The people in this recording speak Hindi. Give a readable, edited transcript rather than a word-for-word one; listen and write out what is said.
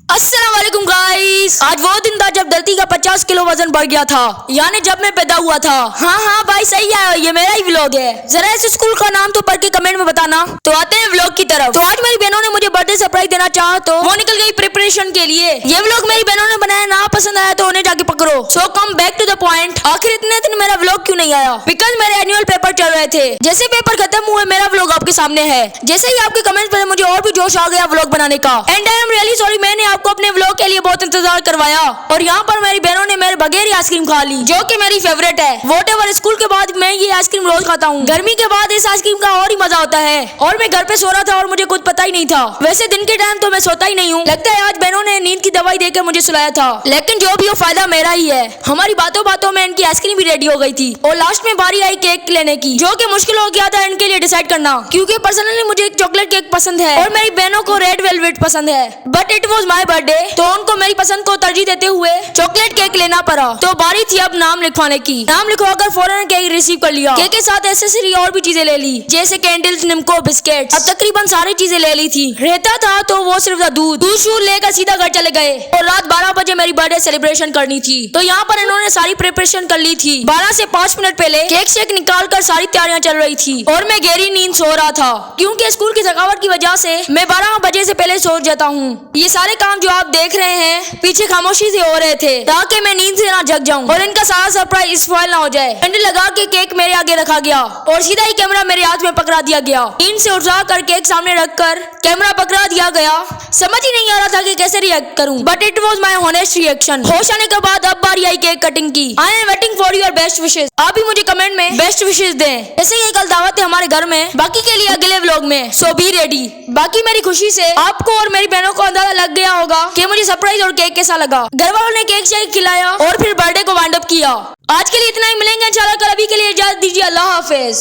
अस्सलाम वालेकुम गाइस। आज वो दिन था जब धरती का 50 किलो वजन बढ़ गया था, यानी जब मैं पैदा हुआ था। हाँ भाई सही है, ये मेरा ही व्लॉग है। जरा इस स्कूल का नाम तो पढ़ के कमेंट में बताना। तो आते हैं व्लॉग की तरफ। तो आज मेरी बहनों ने मुझे बर्थडे सरप्राइज देना चाहा तो वो निकल गई प्रिपरेशन के लिए। ये व्लॉग मेरी बहनों ने बनाया, ना पसंद आया तो उन्हें जाके पकड़ो। So come back to the point. आखिर इतने दिन मेरा व्लॉग क्यों नहीं आया? बिकॉज मेरे एनुअल पेपर चल रहे थे। जैसे पेपर खत्म हुए मेरा व्लॉग आपके सामने है। जैसे ही आपके कमेंट पर मुझे और भी जोश आ गया व्लॉग बनाने का। And I am really sorry, मैंने आपको अपने व्लॉग के लिए बहुत इंतजार करवाया और यहाँ पर मेरी बहनों ने मेरे बगैर ही आइसक्रीम खा ली, जो कि मेरी फेवरेट है। वॉटेवर, स्कूल के बाद मैं ये आइसक्रीम रोज खाता हूँ। गर्मी के बाद इस आइसक्रीम का और ही मजा होता है। और मैं घर पे सो रहा था और मुझे कुछ पता ही नहीं था। वैसे दिन के टाइम तो मैं सोता ही नहीं हूँ। लगता है आज बहनों ने नींद की दवाई देकर मुझे सुलाया था। लेकिन जो भी हो, फायदा मेरा ही है। हमारी बातों बातों में इनकी आइसक्रीम भी रेडी हो गई थी और लास्ट में बारी आई केक लेने की, जो कि मुश्किल हो गया था इनके लिए डिसाइड करना, क्योंकि पर्सनली मुझे एक चॉकलेट केक पसंद है और मेरी बहनों को रेड वेलवेट पसंद है। But it was my birthday, तो उनको मेरी पसंद को तरजीह देते हुए चॉकलेट केक लेना पड़ा। तो बारी थी अब नाम लिखवाने की। नाम लिखवाकर फौरन केक रिसीव कर लिया। केक के साथ एसेसरी और भी चीजें ले ली, जैसे कैंडल्स, निम्को, बिस्किट। अब तकरीबन सारी चीजें ले ली थी। रहता था तो वो सिर्फ दूध शूध लेकर सीधा घर चले गए और रात 12 बजे मेरी बर्थडे सेलिब्रेशन करनी थी। तो यहाँ पर इन्होंने सारी प्रिपरेशन कर ली थी। 12 से 5 मिनट पहले केक शेक निकाल कर सारी तैयारियां चल रही थी और मैं गहरी नींद सो रहा था, क्योंकि स्कूल की थकावट की वजह से मैं 12 बजे से पहले सो जाता हूँ। ये सारे काम जो आप देख रहे हैं पीछे खामोशी से हो रहे थे, ताकि मैं नींद से ना जग जाऊं और इनका सारा सरप्राइज स्पॉइल ना हो जाए। कैंडल लगा के केक मेरे आगे रखा गया और सीधा ही कैमरा मेरे हाथ में पकड़ा दिया गया। नींद से उठा कर केक सामने रखकर कैमरा पकड़ा दिया गया। समझ ही नहीं आ रहा था कि कैसे रिएक्ट करूं, but it was my honest reaction. होश आने के बाद अब बारी आई केक कटिंग की। I am waiting for your best wishes. आप भी मुझे कमेंट में बेस्ट विशेस दें। जैसे ये कल दावत है हमारे घर में, बाकी के लिए अगले व्लॉग में, सो बी रेडी। बाकी मेरी खुशी से आपको और मेरी बहनों को अंदाजा लग गया होगा कि मुझे सरप्राइज और केक कैसा लगा। घर वालों ने केक शेक खिलाया और फिर बर्थडे को वाइंड अप किया। आज के लिए इतना ही, मिलेंगे इंशाल्लाह कल। अभी के लिए इजाजत दीजिए, अल्लाह हाफिज।